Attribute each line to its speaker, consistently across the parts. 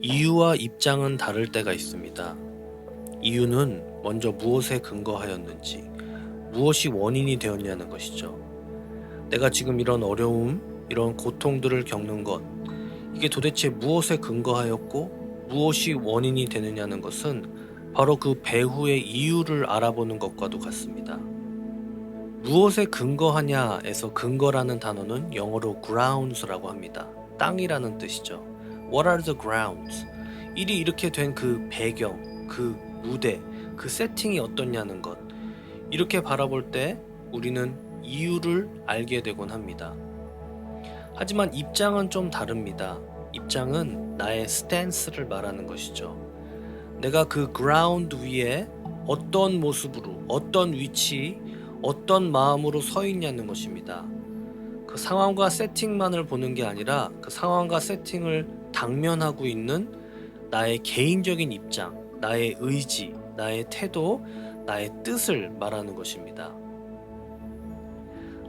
Speaker 1: 이유와 입장은 다를 때가 있습니다. 이유는 먼저 무엇에 근거하였는지, 무엇이 원인이 되었냐는 것이죠. 내가 지금 이런 어려움, 이런 고통들을 겪는 것, 이게 도대체 무엇에 근거하였고 무엇이 원인이 되느냐는 것은 바로 그 배후의 이유를 알아보는 것과도 같습니다. 무엇에 근거하냐에서 근거라는 단어는 영어로 grounds라고 합니다. 땅이라는 뜻이죠. What are the grounds? 일이 이렇게 된 그 배경, 그 무대, 그 세팅이 어떻냐는 것. 이렇게 바라볼 때 우리는 이유를 알게 되곤 합니다. 하지만 입장은 좀 다릅니다. 입장은 나의 스탠스를 말하는 것이죠. 내가 그 그라운드 위에 어떤 모습으로, 어떤 위치, 어떤 마음으로 서 있냐는 것입니다. 그 상황과 세팅만을 보는 게 아니라 그 상황과 세팅을 당면하고 있는 나의 개인적인 입장, 나의 의지, 나의 태도, 나의 뜻을 말하는 것입니다.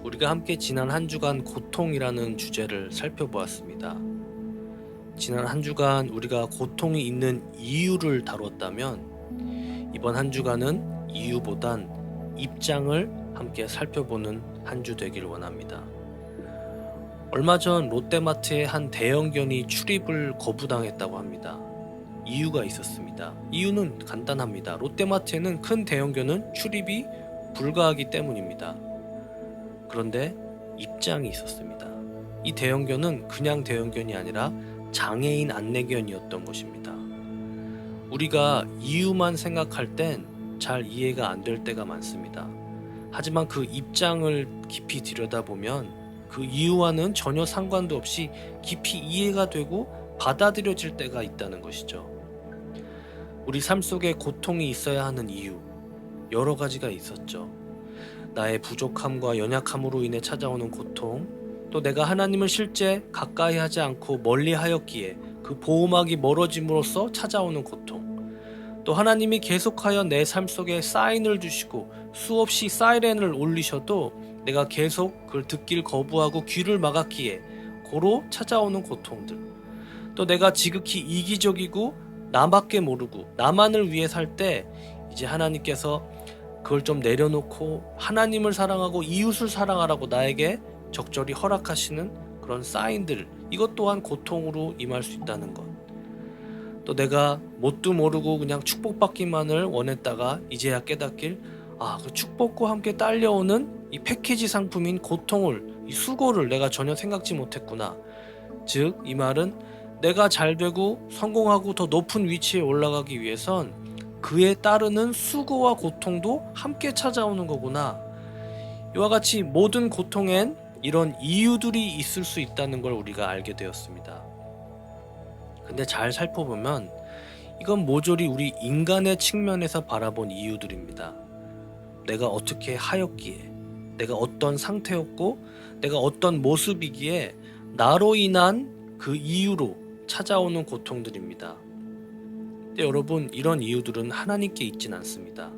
Speaker 1: 우리가 함께 지난 한 주간 고통이라는 주제를 살펴보았습니다. 지난 한 주간 우리가 고통이 있는 이유를 다뤘다면 이번 한 주간은 이유보단 입장을 함께 살펴보는 한 주 되길 원합니다. 얼마 전 롯데마트의 한 대형견이 출입을 거부당했다고 합니다. 이유가 있었습니다. 이유는 간단합니다. 롯데마트에는 큰 대형견은 출입이 불가하기 때문입니다. 그런데 입장이 있었습니다. 이 대형견은 그냥 대형견이 아니라 장애인 안내견이었던 것입니다. 우리가 이유만 생각할 땐 잘 이해가 안 될 때가 많습니다. 하지만 그 입장을 깊이 들여다보면 그 이유와는 전혀 상관도 없이 깊이 이해가 되고 받아들여질 때가 있다는 것이죠. 우리 삶 속에 고통이 있어야 하는 이유, 여러 가지가 있었죠. 나의 부족함과 연약함으로 인해 찾아오는 고통, 또 내가 하나님을 실제 가까이 하지 않고 멀리 하였기에 그 보호막이 멀어짐으로써 찾아오는 고통, 또 하나님이 계속하여 내 삶 속에 사인을 주시고 수없이 사이렌을 올리셔도 내가 계속 그걸 듣길 거부하고 귀를 막았기에 고로 찾아오는 고통들, 또 내가 지극히 이기적이고 나밖에 모르고 나만을 위해 살 때 이제 하나님께서 그걸 좀 내려놓고 하나님을 사랑하고 이웃을 사랑하라고 나에게 적절히 허락하시는 그런 사인들, 이것 또한 고통으로 임할 수 있다는 것. 또 내가 뭣도 모르고 그냥 축복받기만을 원했다가 이제야 깨닫길, 그 축복과 함께 딸려오는 이 패키지 상품인 고통을, 이 수고를 내가 전혀 생각지 못했구나. 즉 이 말은 내가 잘 되고 성공하고 더 높은 위치에 올라가기 위해선 그에 따르는 수고와 고통도 함께 찾아오는 거구나. 이와 같이 모든 고통엔 이런 이유들이 있을 수 있다는 걸 우리가 알게 되었습니다. 근데 잘 살펴보면 이건 모조리 우리 인간의 측면에서 바라본 이유들입니다. 내가 어떻게 하였기에, 내가 어떤 상태였고, 내가 어떤 모습이기에 나로 인한 그 이유로 찾아오는 고통들입니다. 근데 여러분, 이런 이유들은 하나님께 있진 않습니다.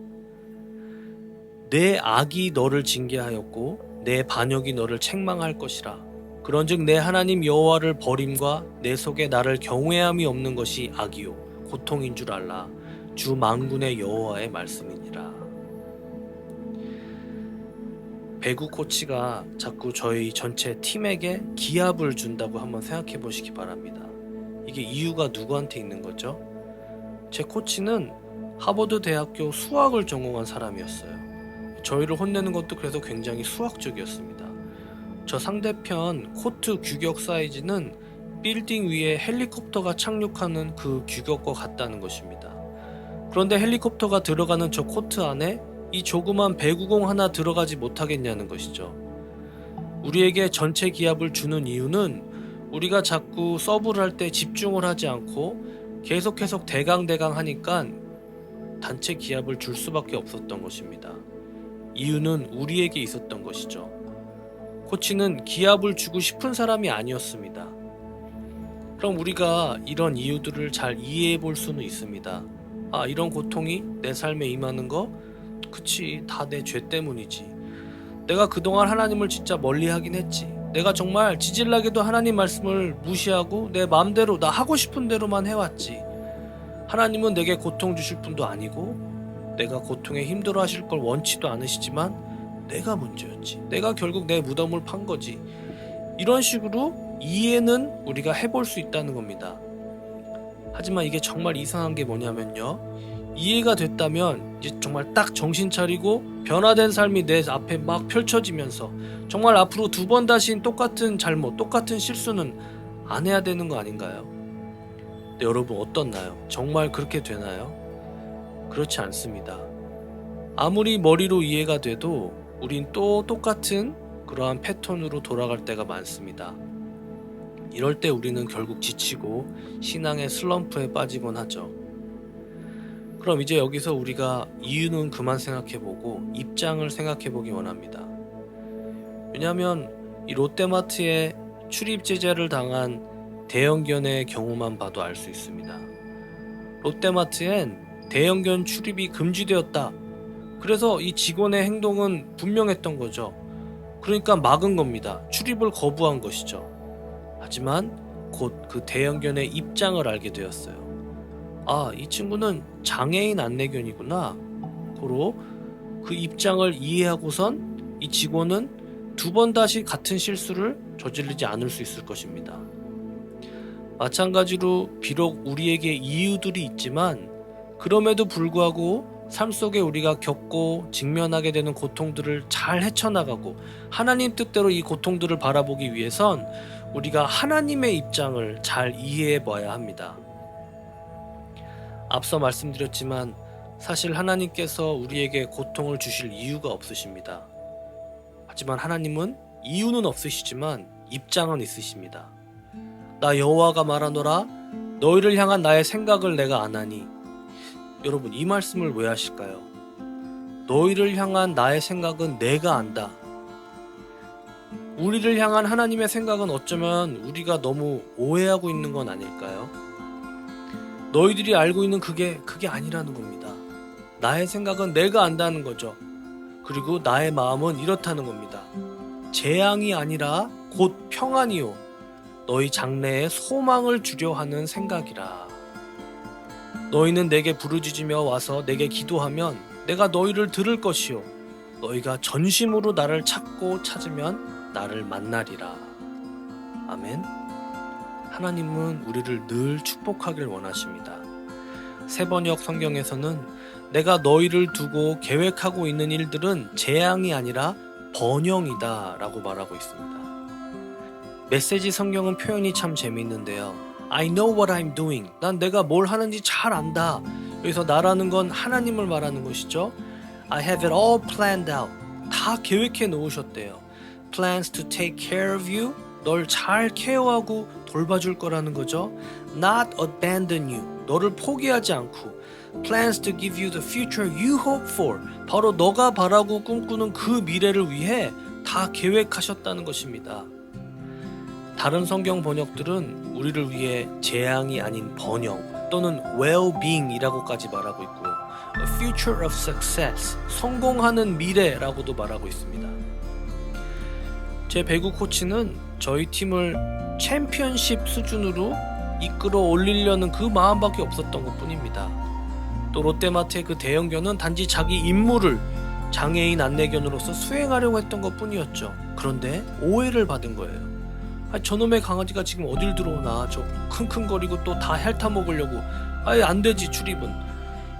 Speaker 1: 내 악이 너를 징계하였고 내 반역이 너를 책망할 것이라. 그런즉 내 하나님 여호와를 버림과 내 속에 나를 경외함이 없는 것이 악이요 고통인 줄 알라. 주 만군의 여호와의 말씀이니라. 배구 코치가 자꾸 저희 전체 팀에게 기합을 준다고 한번 생각해 보시기 바랍니다. 이게 이유가 누구한테 있는 거죠? 제 코치는 하버드 대학교 수학을 전공한 사람이었어요. 저희를 혼내는 것도 그래서 굉장히 수학적이었습니다. 저 상대편 코트 규격 사이즈는 빌딩 위에 헬리콥터가 착륙하는 그 규격과 같다는 것입니다. 그런데 헬리콥터가 들어가는 저 코트 안에 이 조그만 배구공 하나 들어가지 못하겠냐는 것이죠. 우리에게 전체 기합을 주는 이유는 우리가 자꾸 서브를 할 때 집중을 하지 않고 계속 대강 하니까 단체 기합을 줄 수밖에 없었던 것입니다. 이유는 우리에게 있었던 것이죠. 코치는 기합을 주고 싶은 사람이 아니었습니다. 그럼 우리가 이런 이유들을 잘 이해해 볼 수는 있습니다. 이런 고통이 내 삶에 임하는 거? 그치, 다 내 죄 때문이지. 내가 그동안 하나님을 진짜 멀리 하긴 했지. 내가 정말 지질나게도 하나님 말씀을 무시하고 내 마음대로 나 하고 싶은 대로만 해왔지. 하나님은 내게 고통 주실 분도 아니고 내가 고통에 힘들어 하실 걸 원치도 않으시지만 내가 문제였지. 내가 결국 내 무덤을 판 거지. 이런 식으로 이해는 우리가 해볼 수 있다는 겁니다. 하지만 이게 정말 이상한 게 뭐냐면요, 이해가 됐다면 이제 정말 딱 정신 차리고 변화된 삶이 내 앞에 막 펼쳐지면서 정말 앞으로 두 번 다신 똑같은 잘못, 똑같은 실수는 안 해야 되는 거 아닌가요? 근데 여러분 어떻나요? 정말 그렇게 되나요? 그렇지 않습니다. 아무리 머리로 이해가 돼도 우린 또 똑같은 그러한 패턴으로 돌아갈 때가 많습니다. 이럴 때 우리는 결국 지치고 신앙의 슬럼프에 빠지곤 하죠. 그럼 이제 여기서 우리가 이유는 그만 생각해보고 입장을 생각해보기 원합니다. 왜냐하면 이 롯데마트에 출입 제재를 당한 대형견의 경우만 봐도 알 수 있습니다. 롯데마트엔 대형견 출입이 금지되었다. 그래서 이 직원의 행동은 분명했던 거죠. 그러니까 막은 겁니다. 출입을 거부한 것이죠. 하지만 곧 그 대형견의 입장을 알게 되었어요. 아, 이 친구는 장애인 안내견이구나. 고로 그 입장을 이해하고선 이 직원은 두 번 다시 같은 실수를 저지르지 않을 수 있을 것입니다. 마찬가지로 비록 우리에게 이유들이 있지만 그럼에도 불구하고 삶 속에 우리가 겪고 직면하게 되는 고통들을 잘 헤쳐나가고 하나님 뜻대로 이 고통들을 바라보기 위해선 우리가 하나님의 입장을 잘 이해해 봐야 합니다. 앞서 말씀드렸지만 사실 하나님께서 우리에게 고통을 주실 이유가 없으십니다. 하지만 하나님은 이유는 없으시지만 입장은 있으십니다. 나 여호와가 말하노라 너희를 향한 나의 생각을 내가 아나니. 여러분 이 말씀을 왜 하실까요? 너희를 향한 나의 생각은 내가 안다. 우리를 향한 하나님의 생각은 어쩌면 우리가 너무 오해하고 있는 건 아닐까요? 너희들이 알고 있는 그게 아니라는 겁니다. 나의 생각은 내가 안다는 거죠. 그리고 나의 마음은 이렇다는 겁니다. 재앙이 아니라 곧 평안이요 너희 장래에 소망을 주려 하는 생각이라. 너희는 내게 부르짖으며 와서 내게 기도하면 내가 너희를 들을 것이요 너희가 전심으로 나를 찾고 찾으면 나를 만나리라. 아멘. 하나님은 우리를 늘 축복하길 원하십니다. 세번역 성경에서는 내가 너희를 두고 계획하고 있는 일들은 재앙이 아니라 번영이다 라고 말하고 있습니다. 메시지 성경은 표현이 참 재미있는데요. I know what I'm doing. 난 내가 뭘 하는지 잘 안다. 여기서 나라는 건 하나님을 말하는 것이죠. I have it all planned out. 다 계획해 놓으셨대요. Plans to take care of you. 널 잘 케어하고 돌봐줄 거라는 거죠. Not abandon you. 너를 포기하지 않고. Plans to give you the future you hope for. 바로 너가 바라고 꿈꾸는 그 미래를 위해 다 계획하셨다는 것입니다. 다른 성경 번역들은 우리를 위해 재앙이 아닌 번영 또는 well-being이라고까지 말하고 있고요. A future of success, 성공하는 미래라고도 말하고 있습니다. 제 배구 코치는 저희 팀을 챔피언십 수준으로 이끌어 올리려는 그 마음밖에 없었던 것뿐입니다. 또 롯데마트의 그 대형견은 단지 자기 임무를 장애인 안내견으로서 수행하려고 했던 것뿐이었죠. 그런데 오해를 받은 거예요. 저놈의 강아지가 지금 어딜 들어오나, 저 킁킁거리고 또 다 핥아먹으려고, 아예 안되지 출입은.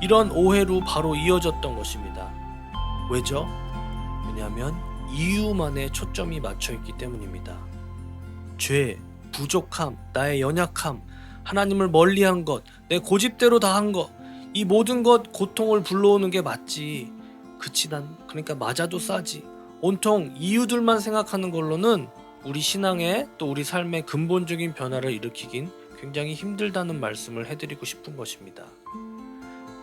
Speaker 1: 이런 오해로 바로 이어졌던 것입니다. 왜죠? 왜냐하면 이유만에 초점이 맞춰있기 때문입니다. 죄, 부족함, 나의 연약함, 하나님을 멀리한 것, 내 고집대로 다 한 것, 이 모든 것 고통을 불러오는 게 맞지. 그치, 그러니까 맞아도 싸지. 온통 이유들만 생각하는 걸로는 우리 신앙에 또 우리 삶의 근본적인 변화를 일으키긴 굉장히 힘들다는 말씀을 해드리고 싶은 것입니다.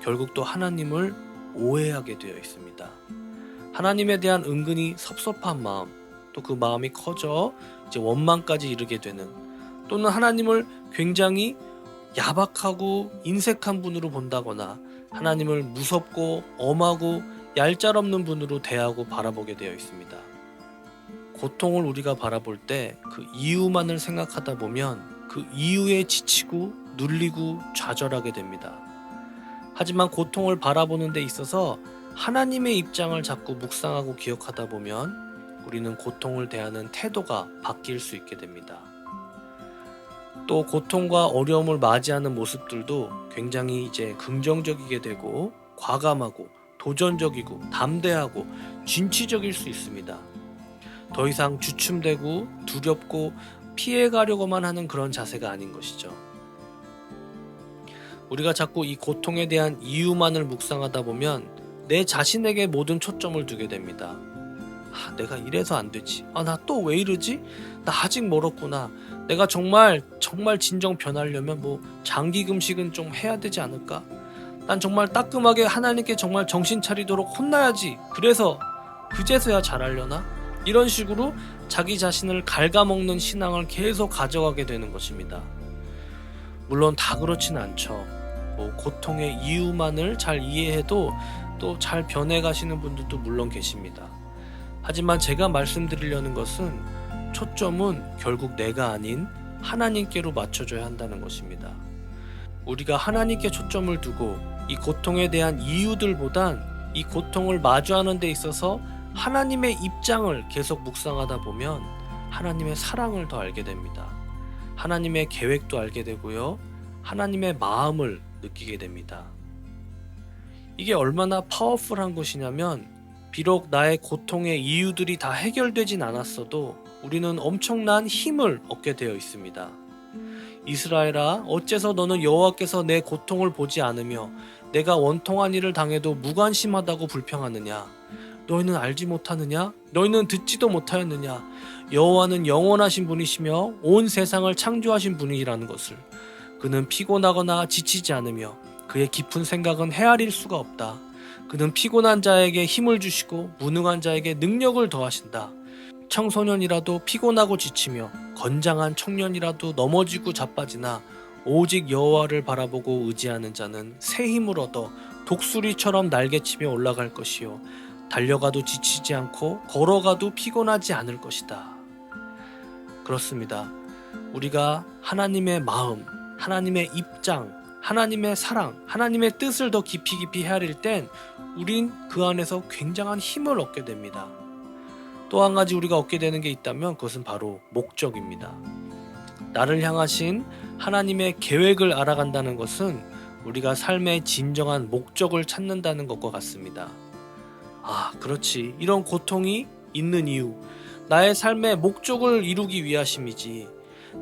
Speaker 1: 결국 또 하나님을 오해하게 되어 있습니다. 하나님에 대한 은근히 섭섭한 마음, 또 그 마음이 커져 이제 원망까지 이르게 되는, 또는 하나님을 굉장히 야박하고 인색한 분으로 본다거나 하나님을 무섭고 엄하고 얄짤없는 분으로 대하고 바라보게 되어 있습니다. 고통을 우리가 바라볼 때 그 이유만을 생각하다 보면 그 이유에 지치고 눌리고 좌절하게 됩니다. 하지만 고통을 바라보는 데 있어서 하나님의 입장을 자꾸 묵상하고 기억하다 보면 우리는 고통을 대하는 태도가 바뀔 수 있게 됩니다. 또 고통과 어려움을 맞이하는 모습들도 굉장히 이제 긍정적이게 되고 과감하고 도전적이고 담대하고 진취적일 수 있습니다. 더 이상 주춤되고 두렵고 피해가려고만 하는 그런 자세가 아닌 것이죠. 우리가 자꾸 이 고통에 대한 이유만을 묵상하다 보면 내 자신에게 모든 초점을 두게 됩니다. 내가 이래서 안 되지. 나 또 왜 이러지? 나 아직 멀었구나. 내가 정말 진정 변하려면 장기 금식은 좀 해야 되지 않을까? 난 정말 따끔하게 하나님께 정말 정신 차리도록 혼나야지. 그래서 그제서야 잘하려나? 이런 식으로 자기 자신을 갉아먹는 신앙을 계속 가져가게 되는 것입니다. 물론 다 그렇진 않죠. 고통의 이유만을 잘 이해해도 또 잘 변해가시는 분들도 물론 계십니다. 하지만 제가 말씀드리려는 것은 초점은 결국 내가 아닌 하나님께로 맞춰줘야 한다는 것입니다. 우리가 하나님께 초점을 두고 이 고통에 대한 이유들보단 이 고통을 마주하는 데 있어서 하나님의 입장을 계속 묵상하다 보면 하나님의 사랑을 더 알게 됩니다. 하나님의 계획도 알게 되고요. 하나님의 마음을 느끼게 됩니다. 이게 얼마나 파워풀한 것이냐면 비록 나의 고통의 이유들이 다 해결되진 않았어도 우리는 엄청난 힘을 얻게 되어 있습니다. 이스라엘아, 어째서 너는 여호와께서 내 고통을 보지 않으며 내가 원통한 일을 당해도 무관심하다고 불평하느냐? 너희는 알지 못하느냐? 너희는 듣지도 못하였느냐? 여호와는 영원하신 분이시며 온 세상을 창조하신 분이라는 것을. 그는 피곤하거나 지치지 않으며 그의 깊은 생각은 헤아릴 수가 없다. 그는 피곤한 자에게 힘을 주시고 무능한 자에게 능력을 더하신다. 청소년이라도 피곤하고 지치며 건장한 청년이라도 넘어지고 자빠지나 오직 여호와를 바라보고 의지하는 자는 새 힘을 얻어 독수리처럼 날개치며 올라갈 것이요 달려가도 지치지 않고 걸어가도 피곤하지 않을 것이다. 그렇습니다. 우리가 하나님의 마음, 하나님의 입장, 하나님의 사랑, 하나님의 뜻을 더 깊이 헤아릴 땐 우린 그 안에서 굉장한 힘을 얻게 됩니다. 또 한 가지 우리가 얻게 되는 게 있다면 그것은 바로 목적입니다. 나를 향하신 하나님의 계획을 알아간다는 것은 우리가 삶의 진정한 목적을 찾는다는 것과 같습니다. 그렇지. 이런 고통이 있는 이유, 나의 삶의 목적을 이루기 위하심이지.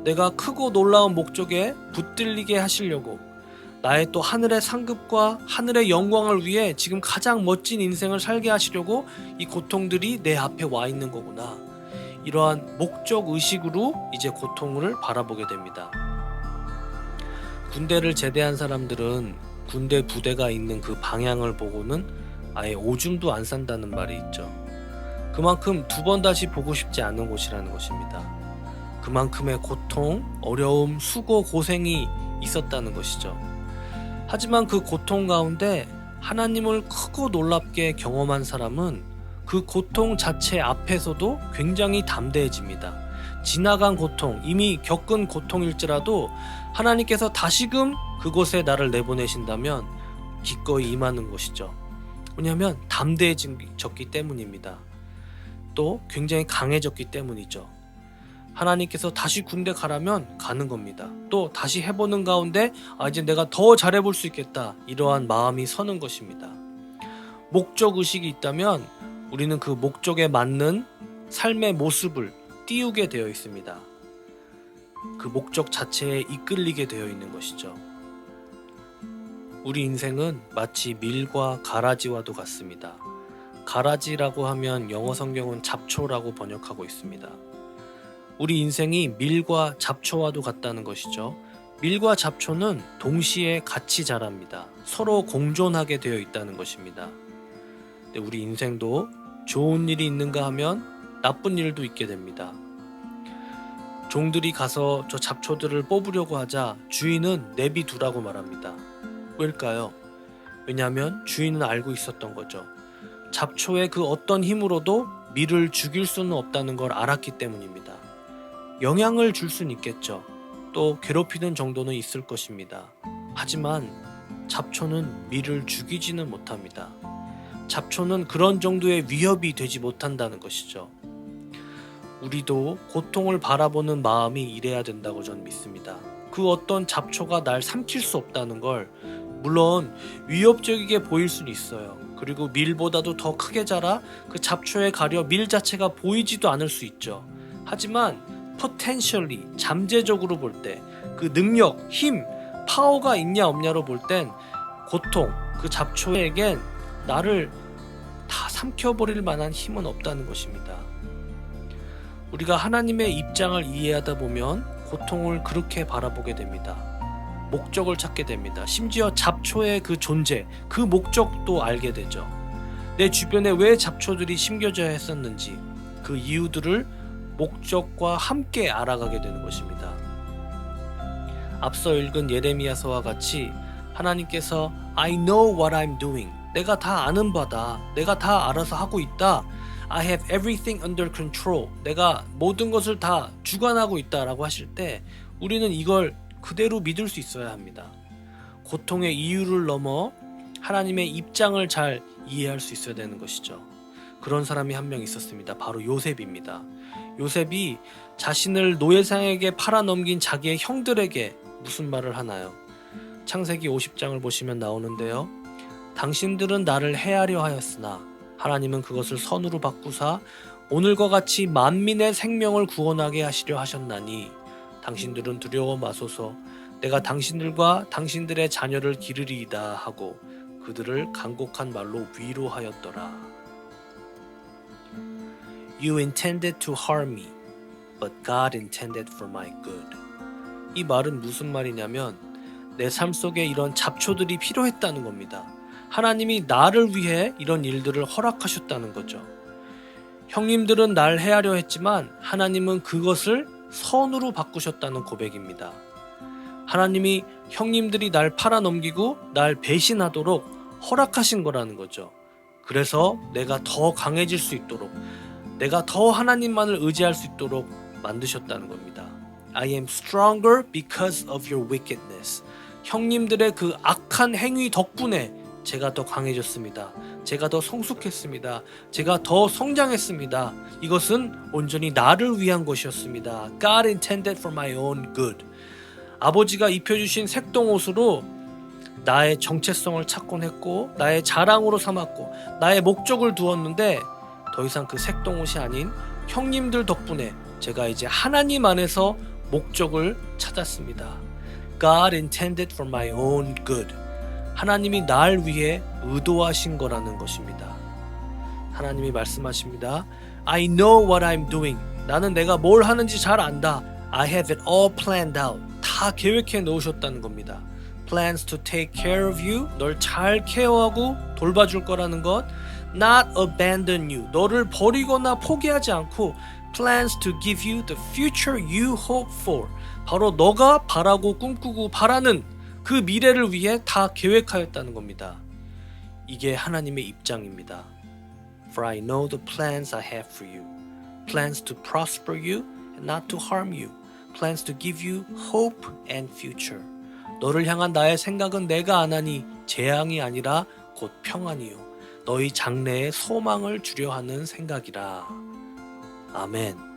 Speaker 1: 내가 크고 놀라운 목적에 붙들리게 하시려고 나의 또 하늘의 상급과 하늘의 영광을 위해 지금 가장 멋진 인생을 살게 하시려고 이 고통들이 내 앞에 와 있는 거구나. 이러한 목적 의식으로 이제 고통을 바라보게 됩니다. 군대를 제대한 사람들은 군대 부대가 있는 그 방향을 보고는 아예 오줌도 안 싼다는 말이 있죠. 그만큼 두 번 다시 보고 싶지 않은 곳이라는 것입니다. 그만큼의 고통, 어려움, 수고, 고생이 있었다는 것이죠. 하지만 그 고통 가운데 하나님을 크고 놀랍게 경험한 사람은 그 고통 자체 앞에서도 굉장히 담대해집니다. 지나간 고통, 이미 겪은 고통일지라도 하나님께서 다시금 그곳에 나를 내보내신다면 기꺼이 임하는 것이죠. 왜냐하면 담대해졌기 때문입니다. 또 굉장히 강해졌기 때문이죠. 하나님께서 다시 군대 가라면 가는 겁니다. 또 다시 해보는 가운데 이제 내가 더 잘해볼 수 있겠다, 이러한 마음이 서는 것입니다. 목적 의식이 있다면 우리는 그 목적에 맞는 삶의 모습을 띄우게 되어 있습니다. 그 목적 자체에 이끌리게 되어 있는 것이죠. 우리 인생은 마치 밀과 가라지와도 같습니다. 가라지라고 하면 영어 성경은 잡초라고 번역하고 있습니다. 우리 인생이 밀과 잡초와도 같다는 것이죠. 밀과 잡초는 동시에 같이 자랍니다. 서로 공존하게 되어 있다는 것입니다. 근데 우리 인생도 좋은 일이 있는가 하면 나쁜 일도 있게 됩니다. 종들이 가서 저 잡초들을 뽑으려고 하자 주인은 내비두라고 말합니다. 왜일까요? 왜냐하면 주인은 알고 있었던 거죠. 잡초의 그 어떤 힘으로도 밀을 죽일 수는 없다는 걸 알았기 때문입니다. 영향을 줄 수는 있겠죠. 또 괴롭히는 정도는 있을 것입니다. 하지만 잡초는 밀을 죽이지는 못합니다. 잡초는 그런 정도의 위협이 되지 못한다는 것이죠. 우리도 고통을 바라보는 마음이 이래야 된다고 저는 믿습니다. 그 어떤 잡초가 날 삼킬 수 없다는 걸, 물론 위협적이게 보일 수는 있어요. 그리고 밀보다도 더 크게 자라 그 잡초에 가려 밀 자체가 보이지도 않을 수 있죠. 하지만 potentially, 잠재적으로 볼 때 그 능력, 힘, 파워가 있냐 없냐로 볼 땐 고통, 그 잡초에겐 나를 다 삼켜버릴 만한 힘은 없다는 것입니다. 우리가 하나님의 입장을 이해하다 보면 고통을 그렇게 바라보게 됩니다. 목적을 찾게 됩니다. 심지어 잡초의 그 존재, 그 목적도 알게 되죠. 내 주변에 왜 잡초들이 심겨져야 했었는지 그 이유들을 목적과 함께 알아가게 되는 것입니다. 앞서 읽은 예레미야서와 같이 하나님께서 I know what I'm doing, 내가 다 아는 바다, 내가 다 알아서 하고 있다, I have everything under control, 내가 모든 것을 다 주관하고 있다라고 하실 때 우리는 이걸 그대로 믿을 수 있어야 합니다. 고통의 이유를 넘어 하나님의 입장을 잘 이해할 수 있어야 되는 것이죠. 그런 사람이 한 명 있었습니다. 바로 요셉입니다. 요셉이 자신을 노예상에게 팔아넘긴 자기의 형들에게 무슨 말을 하나요? 창세기 50장을 보시면 나오는데요. 당신들은 나를 해하려 하였으나 하나님은 그것을 선으로 바꾸사 오늘과 같이 만민의 생명을 구원하게 하시려 하셨나니 당신들은 두려워 마소서, 내가 당신들과 당신들의 자녀를 기르리이다 하고 그들을 간곡한 말로 위로하였더라. You intended to harm me, but God intended for my good. 이 말은 무슨 말이냐면 내 삶 속에 이런 잡초들이 필요했다는 겁니다. 하나님이 나를 위해 이런 일들을 허락하셨다는 거죠. 형님들은 날 해하려 했지만 하나님은 그것을 선으로 바꾸셨다는 고백입니다. 하나님이 형님들이 날 팔아넘기고 날 배신하도록 허락하신 거라는 거죠. 그래서 내가 더 강해질 수 있도록, 내가 더 하나님만을 의지할 수 있도록 만드셨다는 겁니다. I am stronger because of your wickedness. 형님들의 그 악한 행위 덕분에 제가 더 강해졌습니다. 제가 더 성숙했습니다. 제가 더 성장했습니다. 이것은 온전히 나를 위한 것이었습니다. God intended for my own good. 아버지가 입혀주신 색동옷으로 나의 정체성을 찾곤 했고 나의 자랑으로 삼았고 나의 목적을 두었는데 더 이상 그 색동옷이 아닌 형님들 덕분에 제가 이제 하나님 안에서 목적을 찾았습니다. God intended for my own good. 하나님이 날 위해 의도하신 거라는 것입니다. 하나님이 말씀하십니다. I know what I'm doing. 나는 내가 뭘 하는지 잘 안다. I have it all planned out. 다 계획해 놓으셨다는 겁니다. Plans to take care of you. 널 잘 케어하고 돌봐줄 거라는 것. Not abandon you. 너를 버리거나 포기하지 않고 Plans to give you the future you hope for. 바로 너가 바라고 꿈꾸고 바라는 그 미래를 위해 다 계획하였다는 겁니다. 이게 하나님의 입장입니다. For I know the plans I have for you. Plans to prosper you and not to harm you. Plans to give you hope and future. 너를 향한 나의 생각은 내가 아나니 재앙이 아니라 곧 평안이요. 너희 장래에 소망을 주려 하는 생각이라. 아멘.